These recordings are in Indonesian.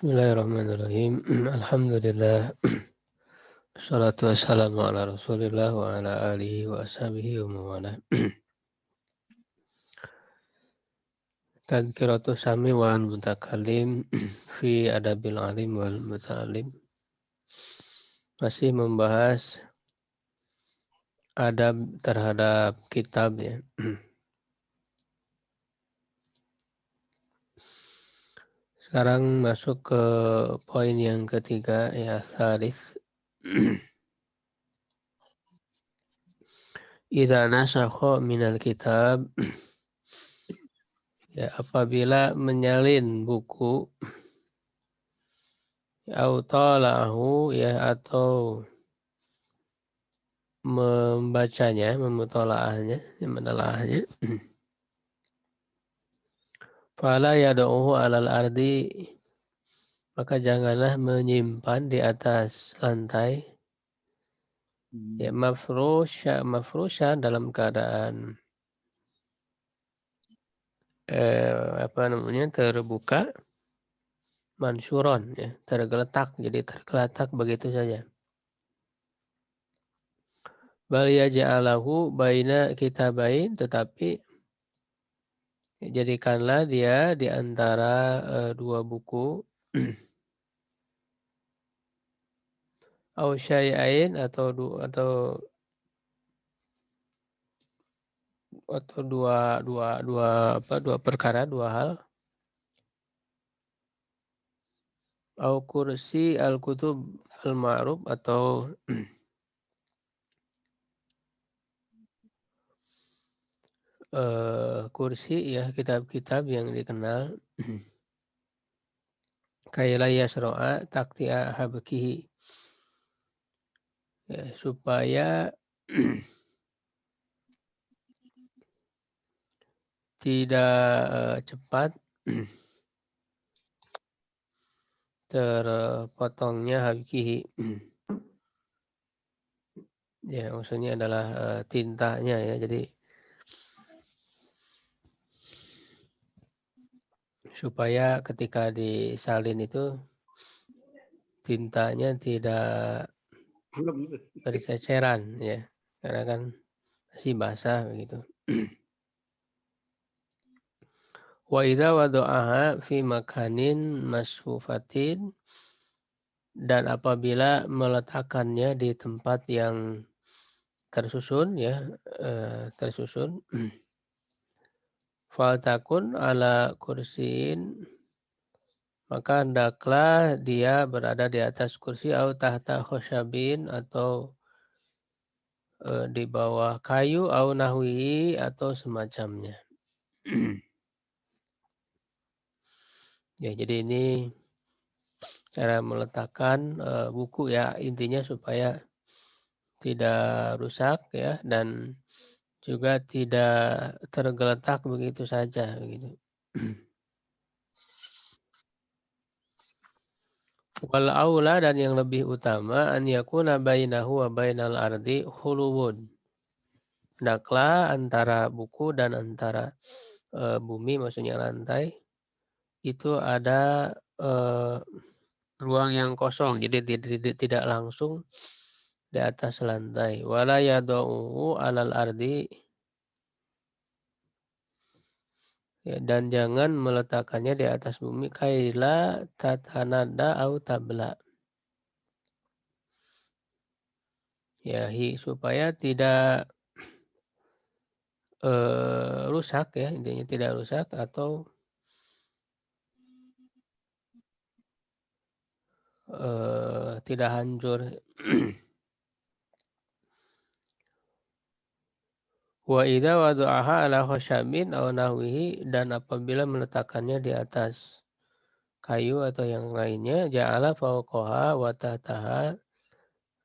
Bismillahirrahmanirrahim. Alhamdulillah. Assalatu wassalamu ala rasulillah wa ala alihi wa ashabihi wa mawalah. Tadhkiratu sami wa mutakalim fi adabil alim wal muta'alim. Masih membahas adab terhadap kitab ya. Sekarang masuk ke poin yang ketiga ya, tsalits. Idza nasakha minal kitab, ya, apabila menyalin buku, autala'ahu ya, atau membacanya, memutolaahnya, menelaahnya. Fala yad'uhu alal ardi, maka janganlah menyimpan di atas lantai. Ya, mafrusha dalam keadaan terbuka, mansyuron ya, tergeletak, jadi tergeletak begitu saja. Bal yaj'alahu baina kitabain, tetapi jadikanlah dia di antara dua buku, au syai'ain, atau dua perkara, dua hal, au kursi al-kutub al-ma'ruf, atau kursi ya, kitab-kitab yang dikenal. Kaila yasro'a takti'a habkihi, ya, supaya tidak cepat terpotongnya habkihi. Ya, maksudnya adalah tintanya ya, jadi supaya ketika disalin itu tintanya tidak berceceran ya, karena kan masih basah begitu. Wa idza wada'aha fi makanin masfufatin, dan apabila meletakkannya di tempat yang tersusun ya, tersusun, faltakun ala kursiin, maka hendaklah dia berada di atas kursi, au tahta khosyabin, atau di bawah kayu, au nahwihi, atau semacamnya. Ya, jadi ini cara meletakkan buku ya, intinya supaya tidak rusak ya, dan juga tidak tergeletak begitu saja begitu. Wal aula, dan yang lebih utama, an yakuna bainahu wa bainal ardi khuluwun. Hendaklah antara buku dan antara bumi, maksudnya lantai, itu ada ruang yang kosong, jadi tidak langsung di atas lantai. Wala yad'uhu alal ardi, ya, dan jangan meletakkannya di atas bumi, kaila tatanada au tabla, ya, supaya tidak rusak ya, intinya tidak rusak atau tidak hancur. Wa idza wada'aha ala khashabin aw nahwihi, dan apabila meletakkannya di atas kayu atau yang lainnya, ja'ala fawqaha wa tahtaha,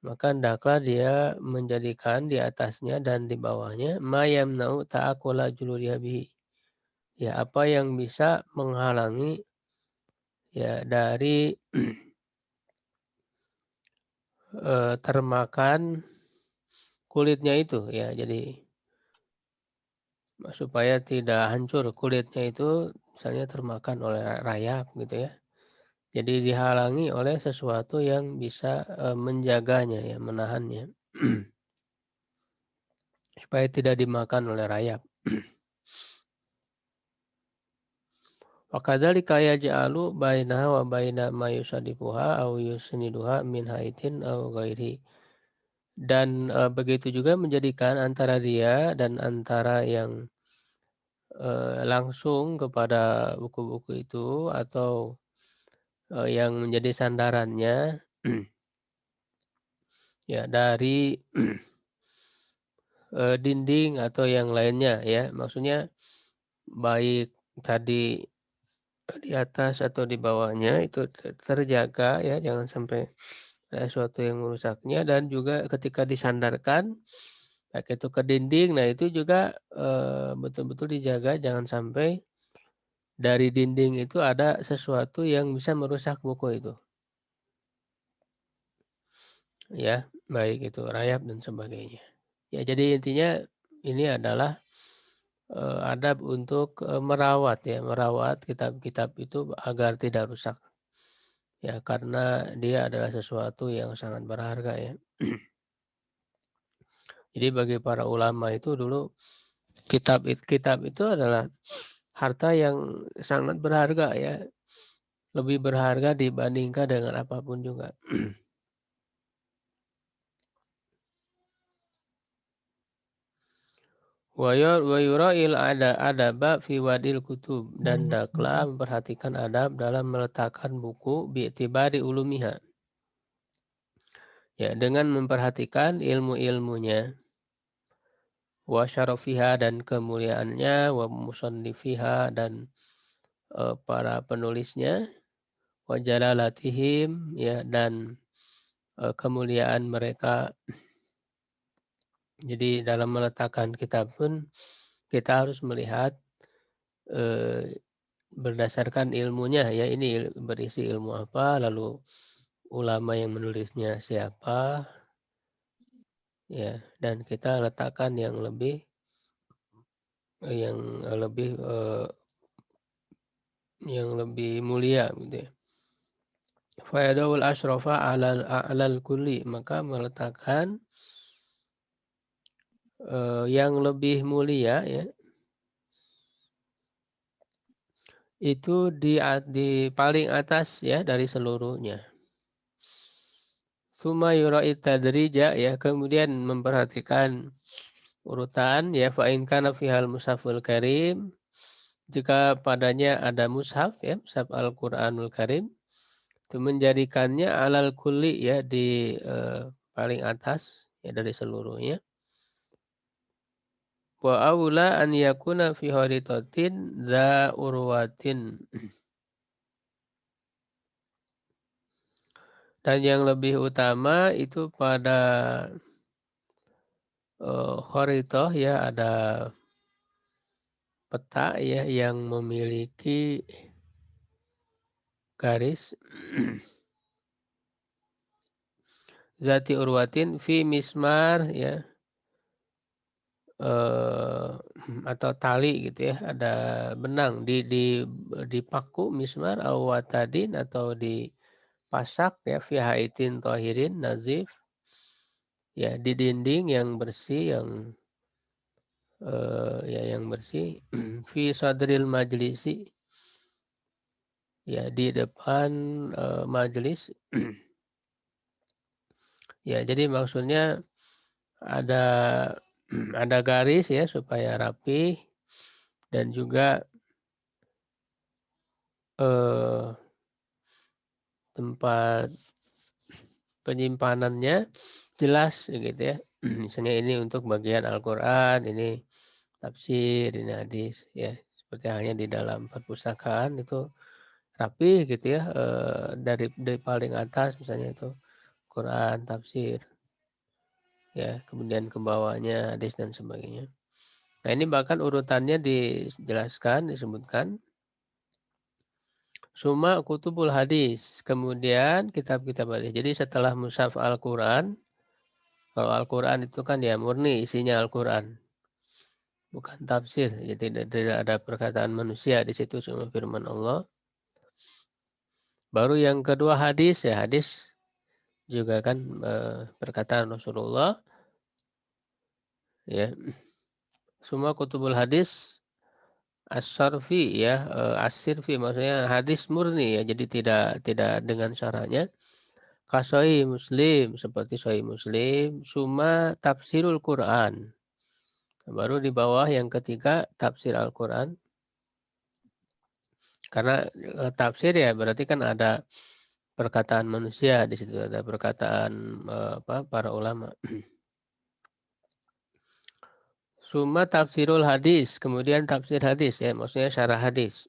maka hendaklah dia menjadikan di atasnya dan di bawahnya ma yamna'u ta'akula juludiha bihi, ya, apa yang bisa menghalangi ya dari termakan kulitnya itu ya, jadi supaya tidak hancur kulitnya itu, misalnya termakan oleh rayap gitu ya, Jadi dihalangi oleh sesuatu yang bisa, menjaganya ya, menahannya. Supaya tidak dimakan oleh rayap. Wa kadzalika yaj'alu bainaha wa baina ma yusadifuha aw yusniduha min haitin aw ghairi. Dan, begitu juga menjadikan antara dia dan antara yang, langsung kepada buku-buku itu atau, yang menjadi sandarannya, ya dari, dinding atau yang lainnya ya. Maksudnya baik tadi di atas atau di bawahnya itu terjaga ya, jangan sampai ada sesuatu yang merusaknya, dan juga ketika disandarkan, baik itu ke dinding, nah itu juga, betul-betul dijaga jangan sampai dari dinding itu ada sesuatu yang bisa merusak buku itu, ya, baik itu rayap dan sebagainya. Ya jadi intinya ini adalah, adab untuk, merawat ya, merawat kitab-kitab itu agar tidak rusak. Ya, karena dia adalah sesuatu yang sangat berharga ya. Jadi bagi para ulama itu dulu kitab itu adalah harta yang sangat berharga ya, lebih berharga dibandingkan dengan apapun juga. Wa yura'il adaba fi wadil kutub, dan daklah memperhatikan adab dalam meletakkan buku bi'tibari ulumiha. Ya, dengan memperhatikan ilmu-ilmunya. Wa syarafiha, dan kemuliaannya, wa musannifiha, dan para penulisnya, wa jalalatihim ya, dan kemuliaan mereka. Jadi dalam meletakkan kitab pun kita harus melihat eh, berdasarkan ilmunya ya, ini berisi ilmu apa, lalu ulama yang menulisnya siapa ya, dan kita letakkan yang lebih yang lebih mulia gitu ya. Fayadawul ashrafa alal kulli, maka meletakkan yang lebih mulia ya, itu di paling atas ya dari seluruhnya. Summa yura'i tadrija ya, kemudian memperhatikan urutan ya, fa in kana fihal mushaful karim, jika padanya ada mushaf ya, mushaf Al-Qur'anul Karim, itu menjadikannya alal kulli ya, di paling atas ya dari seluruhnya. Wa aula an yakuna fi haritatin za urwatin. Dan yang lebih utama itu pada kharithah ya, ada peta ya yang memiliki garis zati urwatin fi mismar ya, eh, atau tali gitu ya, ada benang di paku mismar awatadin, atau di pasak ya, fi haitin tohirin nazif, ya di dinding yang bersih, ya yang bersih. Fi sadril majlisi, ya di depan majelis. Ya jadi maksudnya ada ada garis ya supaya rapi, dan juga eh, tempat penyimpanannya jelas gitu ya. Misalnya ini untuk bagian Al-Qur'an, ini tafsir, ini hadis ya. Seperti halnya di dalam perpustakaan itu rapi gitu ya, dari paling atas misalnya itu Quran, tafsir ya, kemudian ke bawahnya hadis dan sebagainya. Nah, ini bahkan urutannya dijelaskan, disebutkan. Suma kutubul hadis, kemudian kitab-kitab hadis. Jadi setelah mushaf Al-Quran, kalau Al-Quran itu kan ya murni isinya Al-Quran, bukan tafsir. Jadi tidak ada perkataan manusia di situ, cuma firman Allah. Baru yang kedua hadis, ya hadis juga kan perkataan Rasulullah, ya. Semua kutubul hadis as-sarfi, ya, as-sirfi maksudnya hadis murni, ya. Jadi tidak dengan syarahnya. Kasoi Muslim, seperti Sahih Muslim, summa tafsirul Quran. Baru di bawah yang ketiga tafsir Al-Quran. Karena tafsir ya berarti kan ada perkataan manusia di situ, ada perkataan para ulama. Summa tafsirul hadis, kemudian tafsir hadis, ya maksudnya syarah hadis.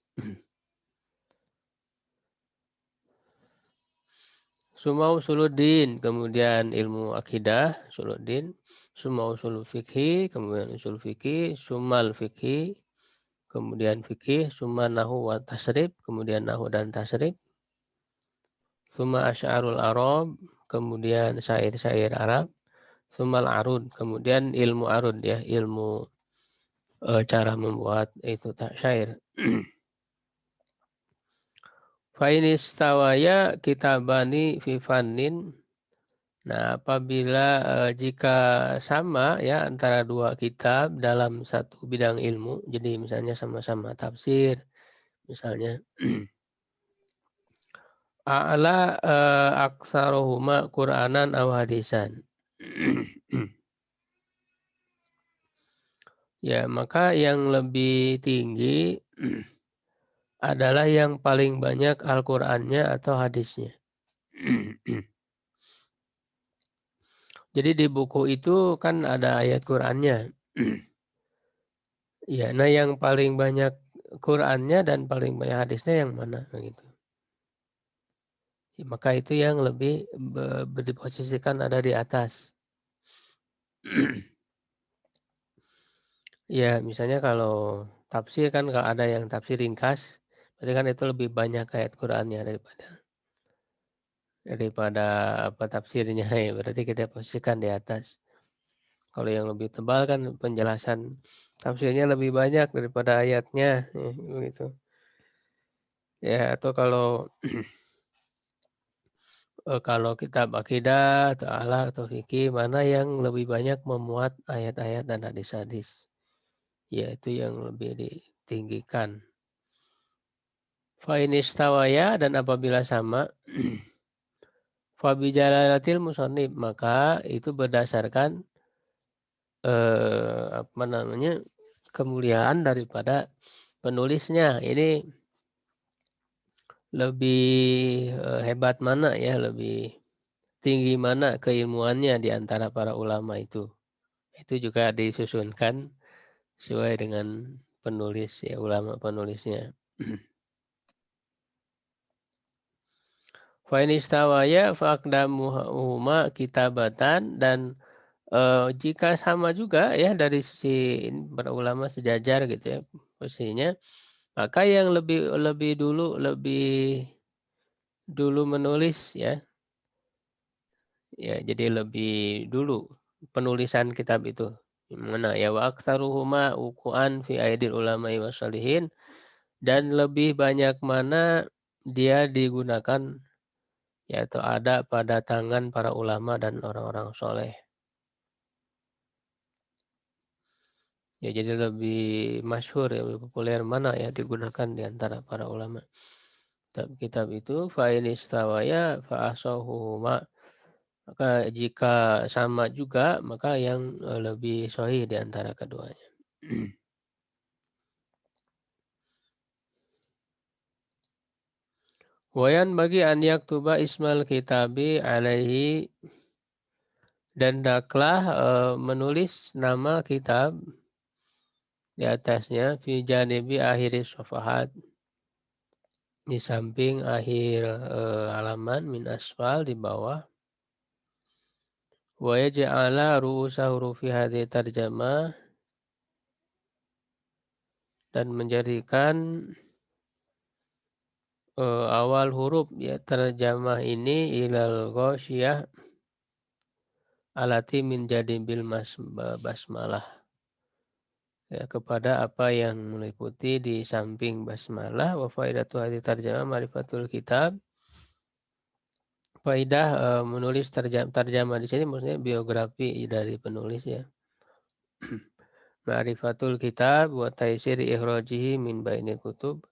Summa usuluddin, kemudian ilmu akidah, usuluddin. Summa usul fikhi, kemudian usul fikih. Summal fikhi, kemudian fikih. Summa nahu wa tasrif, kemudian nahu dan tasrif. Summa asy'arul Arab, kemudian syair-syair Arab. Summal arud, kemudian ilmu arud, ya, ilmu cara membuat itu syair. Fainis tawaya kitabani fi fannin. Nah, apabila jika sama, ya, antara dua kitab dalam satu bidang ilmu, jadi misalnya sama-sama tafsir, misalnya a'la aksarohuma Qur'anan aw hadisan. Ya, maka yang lebih tinggi adalah yang paling banyak Al-Qur'annya atau hadisnya. Jadi di buku itu kan ada ayat Qur'annya. Ya, nah yang paling banyak Qur'annya dan paling banyak hadisnya yang mana gitu. Ya, maka itu yang lebih diposisikan ada di atas. Ya, misalnya kalau tafsir kan kalau ada yang tafsir ringkas, berarti kan itu lebih banyak ayat Qur'annya daripada apa tafsirnya, ya. Berarti kita posisikan di atas. Kalau yang lebih tebal kan penjelasan tafsirnya lebih banyak daripada ayatnya, ya, begitu. Ya, atau kalau kitab akidah atau akhlak atau fikih mana yang lebih banyak memuat ayat-ayat dan hadis-hadis. Ya, itu yang lebih ditinggikan. Fainistawaya, dan apabila sama, fabijalalatil musonib, maka itu berdasarkan apa namanya, kemuliaan daripada penulisnya. Ini lebih hebat mana, ya, lebih tinggi mana keilmuannya di antara para ulama itu. Itu juga disusunkan sesuai dengan penulis, ya, ulama penulisnya. Fa in istawaya faqdamuhuma kitabatan, dan jika sama juga, ya, dari sisi para ulama sejajar gitu, ya, posisinya, maka yang lebih dulu menulis, ya. Ya, jadi lebih dulu penulisan kitab itu. Mana ya, wa aktsaruhuma wuqu'an fi aidil ulama'i wassalihin, dan lebih banyak mana dia digunakan, yaitu ada pada tangan para ulama dan orang-orang soleh. Ya, jadi lebih masyhur, ya, lebih populer mana ya digunakan di antara para ulama. Kitab itu fa in istawaya fa asahuhuma, maka jika sama juga maka yang lebih sahih di antara keduanya. Wayan bagi an yaktuba ismal kitabi alaihi, dan daklah menulis nama kitab di atasnya fi janibi akhiri sofahat, di samping akhir halaman, min asfal, di bawah. Wa yaj'ala ru'usa hurufi hadhihi tarjamah, dan menjadikan awal huruf, ya, terjemah ini ilal ghasyiyah alati min jadibil basmalah, ya, kepada apa yang meliputi di samping basmalah. Wa faidatu hadhihi tarjamah ma'rifatul kitab, Faidah menulis tarjamah di sini maksudnya biografi dari penulis ya. Ma'rifatul kitab wa taisir ikhrajihi min bainil kutub.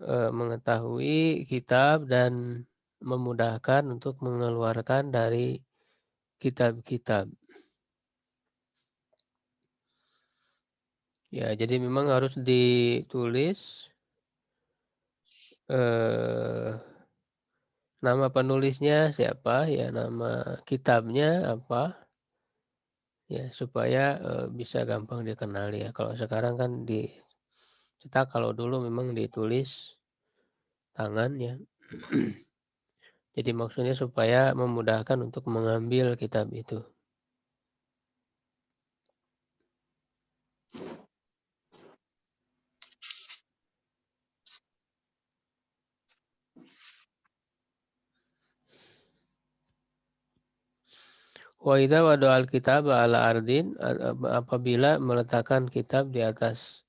Mengetahui kitab dan memudahkan untuk mengeluarkan dari kitab-kitab. Ya, jadi memang harus ditulis nama penulisnya siapa, ya nama kitabnya apa, ya supaya bisa gampang dikenali ya. Kalau sekarang kan dicetak, kalau dulu memang ditulis tangan ya. Jadi maksudnya supaya memudahkan untuk mengambil kitab itu. Wa idza wada al-kitab ala ardin, apabila meletakkan kitab di atas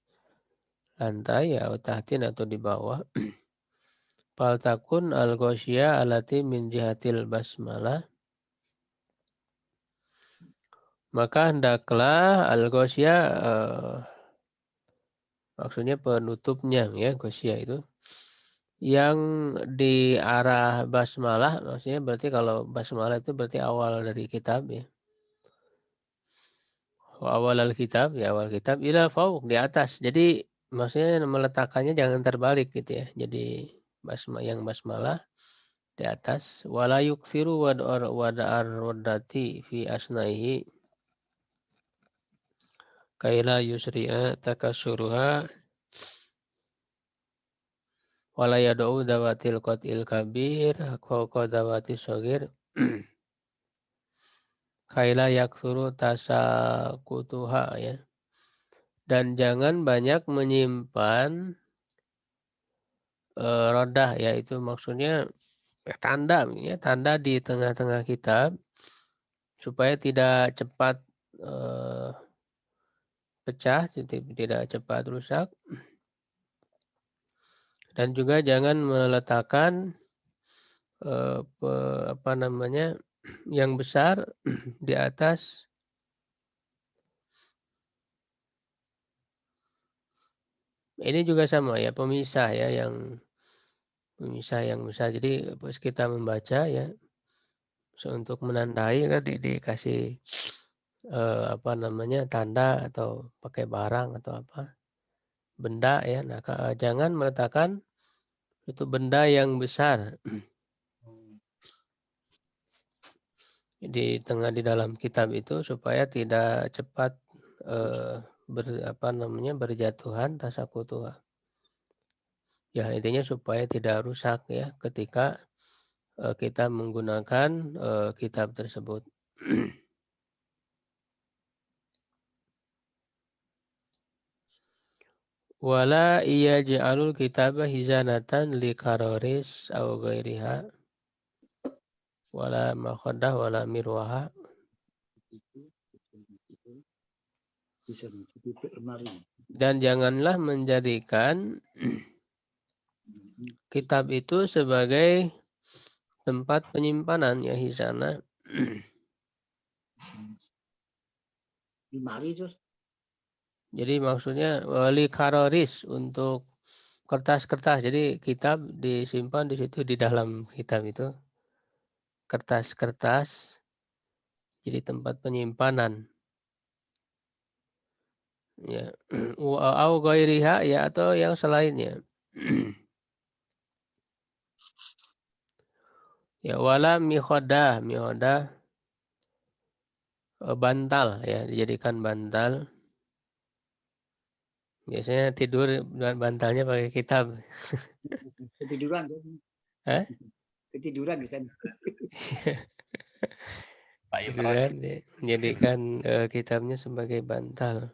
lantai ya, atau tahtin atau di bawah. Fal takun al-ghasyya alati min jihatil basmalah. Maka hendaklah al-ghasyya maksudnya penutupnya ya, ghasyya itu yang di arah basmalah, maksudnya berarti kalau basmalah itu berarti awal dari kitab ya. Awal al-kitab, ya awal kitab, ila fauq, di atas. Jadi maksudnya meletakkannya jangan terbalik gitu ya. Jadi yang basmalah di atas. Wala yuksiru wada'ar waddati fi asnaihi kaila yusri'a takasuruha wala yad'u dawatil qat'il kabir fauqa dawati shagir kaila yaksuru tasakutuha ya. Dan jangan banyak menyimpan rodah, yaitu maksudnya tanda ya, tanda di tengah-tengah kitab supaya tidak cepat pecah, tidak cepat rusak, dan juga jangan meletakkan apa namanya yang besar di atas. Ini juga sama ya, pemisah ya, yang pemisah yang besar. Jadi pas kita membaca ya, untuk menandai kan dikasih apa namanya tanda atau pakai barang atau apa benda ya. Nah, jangan meletakkan itu benda yang besar di tengah di dalam kitab itu supaya tidak cepat apa namanya berjatuhan tasakutuha. Ya intinya supaya tidak rusak ya ketika kita menggunakan kitab tersebut. Wala iya ja'alul kitabah hizanatan li karoris aw ghairiha wala makhadah wala mirwaha. Dan janganlah menjadikan kitab itu sebagai tempat penyimpanan ya, hizana. Jadi maksudnya wali karoris untuk kertas-kertas. Jadi kitab disimpan di situ, di dalam kitab itu kertas-kertas. Jadi tempat penyimpanan. Ya. Au ghairiha ya, atau yang selainnya. Ya wala mihodah, mihodah bantal ya, dijadikan bantal. Biasanya tidur bantalnya pakai kitab. Ketiduran. Hah? Ketiduran kan. Tiduran ya, menjadikan kitabnya sebagai bantal.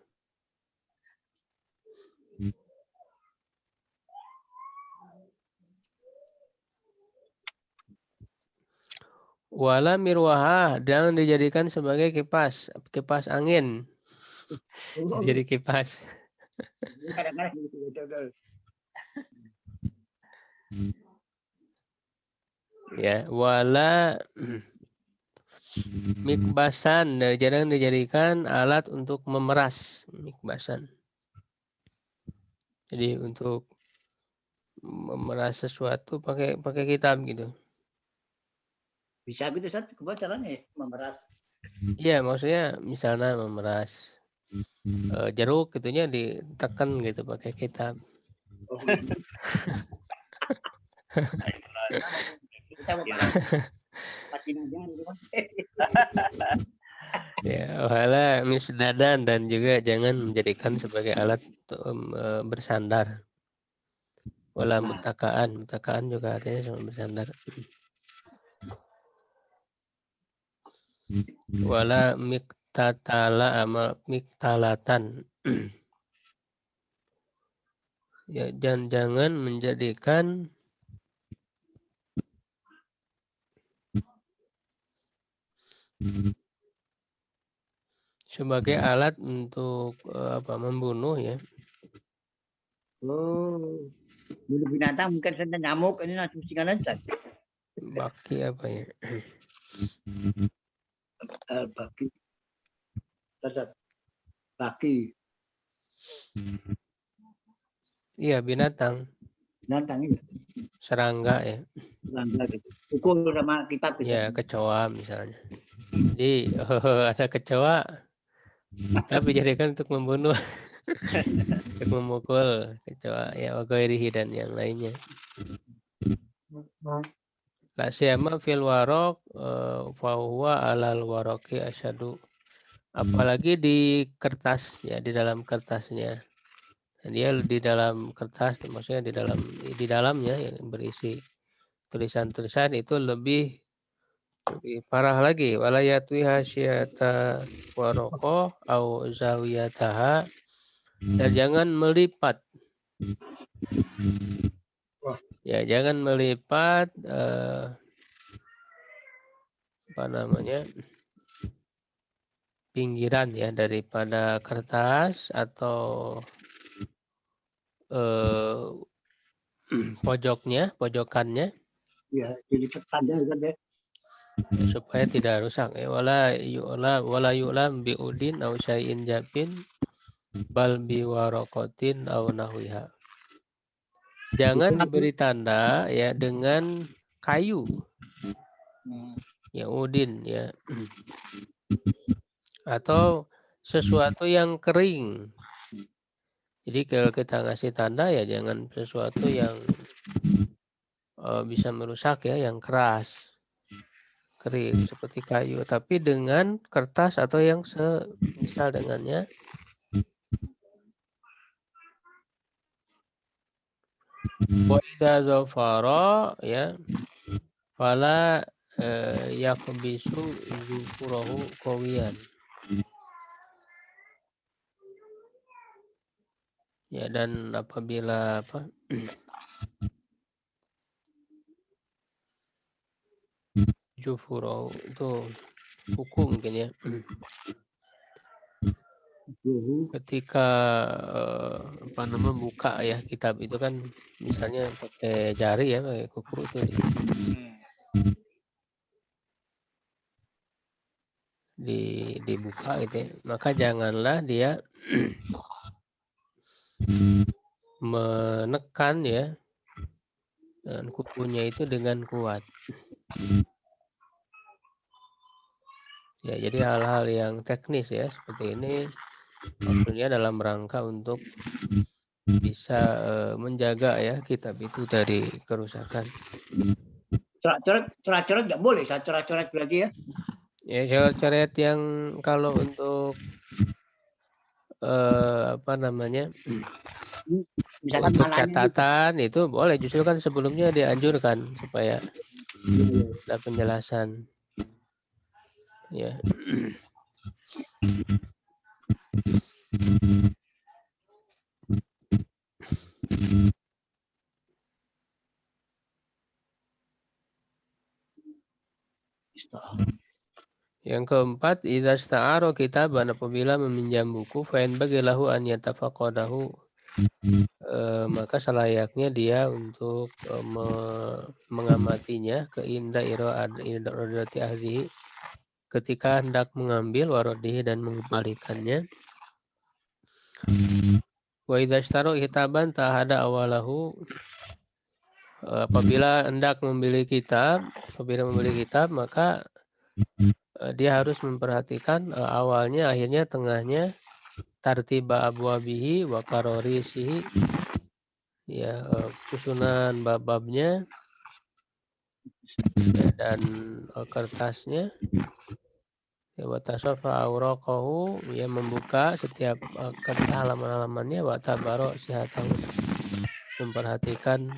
Wala mirwaha, jangan dijadikan sebagai kipas, kipas angin. Jadi kipas. Kadang-kadang gitu. Ya, wala mikbasan, jarang dijadikan alat untuk memeras. Mikbasan. Jadi untuk memeras sesuatu pakai kitab gitu. Bisa gitu Ustaz, gimana caranya ya, memeras? Iya, maksudnya misalnya memeras jeruk gitunya ditekan gitu pakai kitab. Oh, gitu. Kita mau pakai aja gitu kan. Ya, wala misdadan dan juga jangan menjadikan sebagai alat untuk bersandar. Wala mutakaan, mutakaan juga artinya sama bersandar. Wala miktatala amal miktalatan. Ya, dan jangan menjadikan sebagai alat untuk membunuh ya. Oh, bunuh binatang mungkin saya nyamuk ini langsung singan aja. Baki apa ya? Baki, Ustaz. Baki, Iya, binatang, binatang ini serangga ya. serangga gitu. Pukul sama kitab bisa. Ya, kecoa misalnya. Jadi ada kecoa tapi jadikan untuk membunuh, untuk memukul kecoa ya wagairihi dan yang lainnya. La siyama fil warok fa huwa alal waroki asyadu. Apalagi di kertas ya, di dalam kertasnya. Dia di dalam kertas maksudnya di dalamnya yang berisi tulisan-tulisan itu lebih parah lagi. Walayatwi hasyata waroko au zawiyataha, dan jangan melipat. Ya, jangan melipat apa namanya? Pinggiran ya daripada kertas atau pojokannya Ya, jadi tanda kan ya. supaya tidak rusak ya. Wala yu'lam biudin au syai'in japin bal biwarokotin au nahwiha. Jangan diberi tanda ya dengan kayu ya udin ya atau sesuatu yang kering. Jadi kalau kita ngasih tanda ya jangan sesuatu yang bisa merusak ya, yang keras, kering seperti kayu, tapi dengan kertas atau yang semisal dengannya. Wa idza zafara ya fala yakbisu zufurahu qawiyan. Ya, dan apabila jufurahu itu kuku mungkin ya. Ketika buka ya kitab itu kan misalnya pakai jari ya, pakai kuku itu dibuka gitu ya. Maka janganlah dia menekan ya dengan kukunya itu dengan kuat. Ya, jadi hal-hal yang teknis ya seperti ini maksudnya dalam rangka untuk bisa menjaga ya kitab itu dari kerusakan. Coret-coret nggak boleh, saya coret-coret berarti ya. Ya, coret-coret yang kalau untuk Misalkan untuk malahnya itu. catatan itu boleh, justru kan sebelumnya dianjurkan supaya ada penjelasan ya. Yang keempat, idza sta'ara kitaban, apabila meminjam buku, fa in bagilahu an yatafaqadahu, maka selayaknya dia untuk mengamatinya ke indai ahlihi ketika hendak mengambil warodihi dan mengembalikannya. Wa idza ishtaro kitaban tahada awalahu, apabila hendak membeli kitab, maka dia harus memperhatikan awalnya, akhirnya, tengahnya, tartiba abwabihi wa qararisihi, ya, susunan bab-babnya ya, dan kertasnya, ya, wa tasafa awraqahu, ya, membuka setiap kertas halaman-halamannya, wa tabaro sihatahu, memperhatikan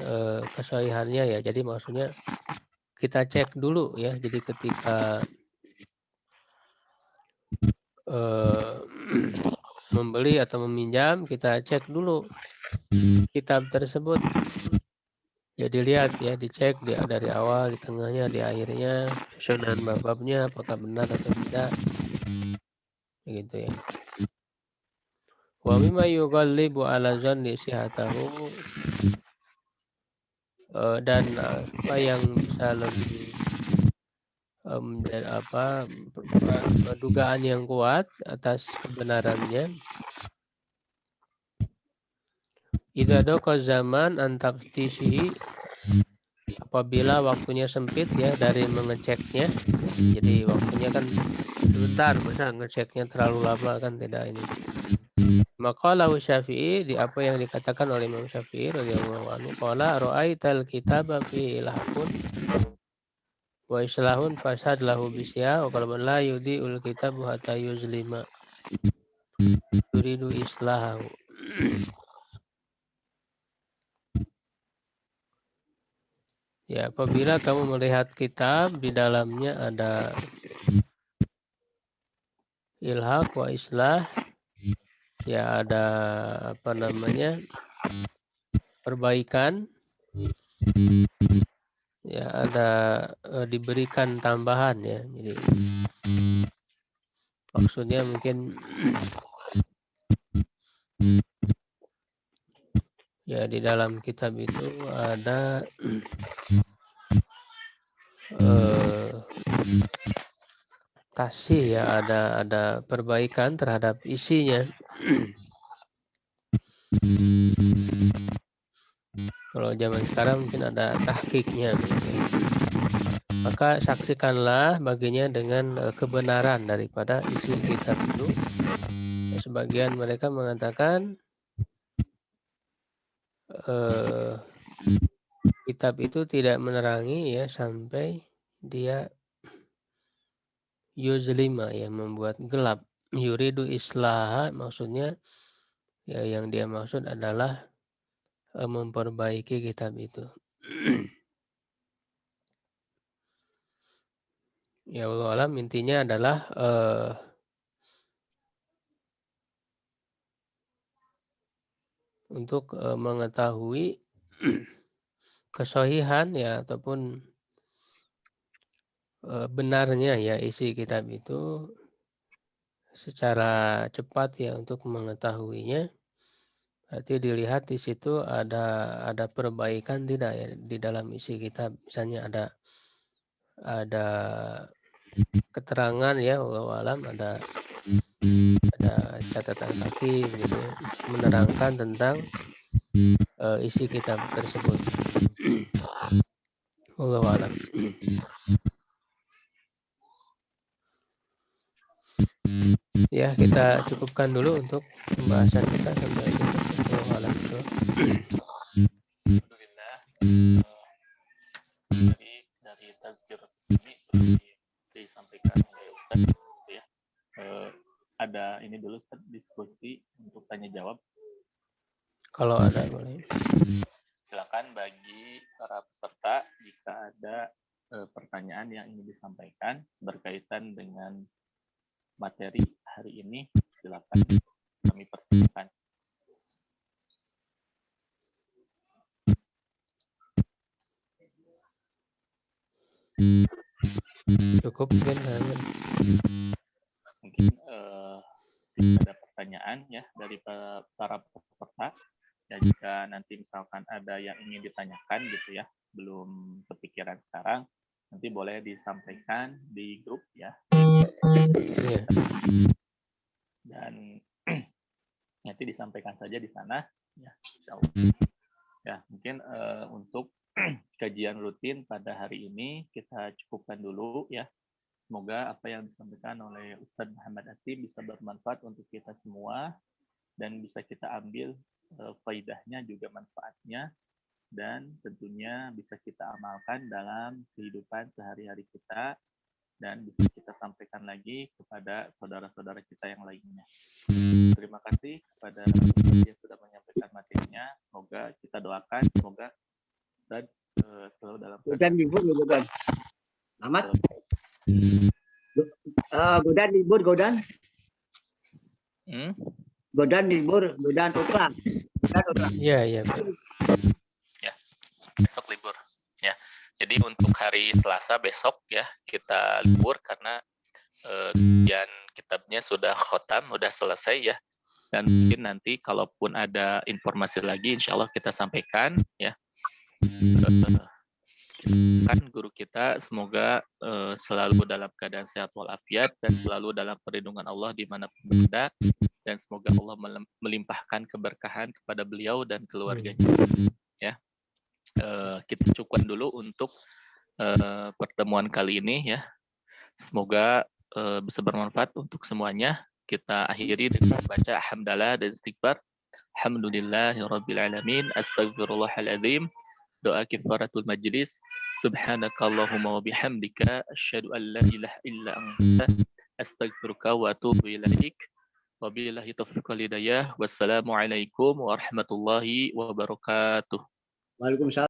kesahihannya, ya. Jadi maksudnya kita cek dulu, ya. Jadi ketika membeli atau meminjam, kita cek dulu kitab tersebut. Ya, dilihat, ya, dicek dari awal, di tengahnya, di akhirnya, susunan bab-babnya apakah benar atau tidak, gitu, ya. Wa mimma yughallibu ala zanni sihatahu, dan apa yang bisa lebih dan dugaan yang kuat atas kebenarannya. Idza daqa zaman an taftisihi, apabila waktunya sempit, ya, dari mengeceknya. Jadi waktunya kan sebentar, masa ngeceknya terlalu lama, kan tidak ini. Maka lahu Syafi'i, di apa yang dikatakan oleh Imam Syafi'i radhiyallahu anhu, qala ra'aital kitaba fi ilhaqun wa islahun fasad lahu bisya wa qalban la yudiul kitabu hatta yuzlima yuridu islahu. Ya, apabila kamu melihat kitab di dalamnya ada ilhaq wa islah, ya, ada perbaikan, ya, ada diberikan tambahan, ya. Jadi maksudnya mungkin ya, di dalam kitab itu ada kasih, ya, ada perbaikan terhadap isinya. Kalau zaman sekarang mungkin ada tahqiqnya, maka saksikanlah baginya dengan kebenaran daripada isi kitab itu. Sebagian mereka mengatakan kitab itu tidak menerangi, ya, sampai dia yuzlima, ya, membuat gelap. Yuridu islaha, maksudnya, ya, yang dia maksud adalah memperbaiki kitab itu. Ya, wallahu alam, intinya adalah untuk mengetahui kesahihan, ya, ataupun benarnya, ya, isi kitab itu secara cepat, ya, untuk mengetahuinya. Berarti dilihat di situ ada perbaikan tidak, ya, di dalam isi kitab. Misalnya ada keterangan, ya, wallahu alam, ada catatan kaki, gitu, ya, menerangkan tentang isi kitab tersebut. Wallahu alam. Ya, kita cukupkan dulu untuk pembahasan kita sampai sini. Wallahu alam. Alhamdulillah. Jadi dari tazkirah ini seperti disampaikan oleh Ustaz, ya. Ada ini dulu Ustaz, diskusi untuk tanya jawab. Kalau ada, boleh. Silakan bagi para peserta jika ada pertanyaan yang ingin disampaikan berkaitan dengan materi hari ini, silakan kami persilakan. Cukup mungkin. Mungkin jika ada pertanyaan, ya, dari para peserta, Ya, jika nanti misalkan ada yang ingin ditanyakan gitu ya, belum kepikiran sekarang, nanti boleh disampaikan di grup ya. Iya. Dan nanti disampaikan saja di sana ya, insyaallah. Ya, mungkin untuk kajian rutin pada hari ini kita cukupkan dulu ya. Semoga apa yang disampaikan oleh Ustadz Muhammad Atim bisa bermanfaat untuk kita semua dan bisa kita ambil faidahnya juga manfaatnya, dan tentunya bisa kita amalkan dalam kehidupan sehari-hari kita dan bisa kita sampaikan lagi kepada saudara-saudara kita yang lainnya. Terima kasih kepada Ustadz yang sudah menyampaikan materinya. Semoga kita doakan, semoga Ustadz selalu dalam Godan libur, Godan. Amat. Godan libur, Godan. Godan libur, Godan Putra. Iya, Pak. Ya, besok libur. Ya, jadi untuk hari Selasa besok ya kita libur karena kajian kitabnya sudah khotam, sudah selesai ya. Dan mungkin nanti kalaupun ada informasi lagi, insya Allah kita sampaikan ya. Kan guru kita semoga selalu dalam keadaan sehat walafiat dan selalu dalam perlindungan Allah dimanapun berada, dan semoga Allah melimpahkan keberkahan kepada beliau dan keluarganya. Ya, kita cukupkan dulu untuk pertemuan kali ini ya. Semoga bisa bermanfaat untuk semuanya. Kita akhiri dengan baca hamdalah dan istighfar. Alhamdulillahirabbil alamin, astagfirullahaladzim. Doa kifaratul majlis. Subhanakallahumma wa bihamdika asyhadu an la ilaha illa anta astaghfiruka wa atubu ilaik. Wabillahi taufiq wal hidayah. Wassalamualaikum warahmatullahi wabarakatuh. Waalaikumsalam.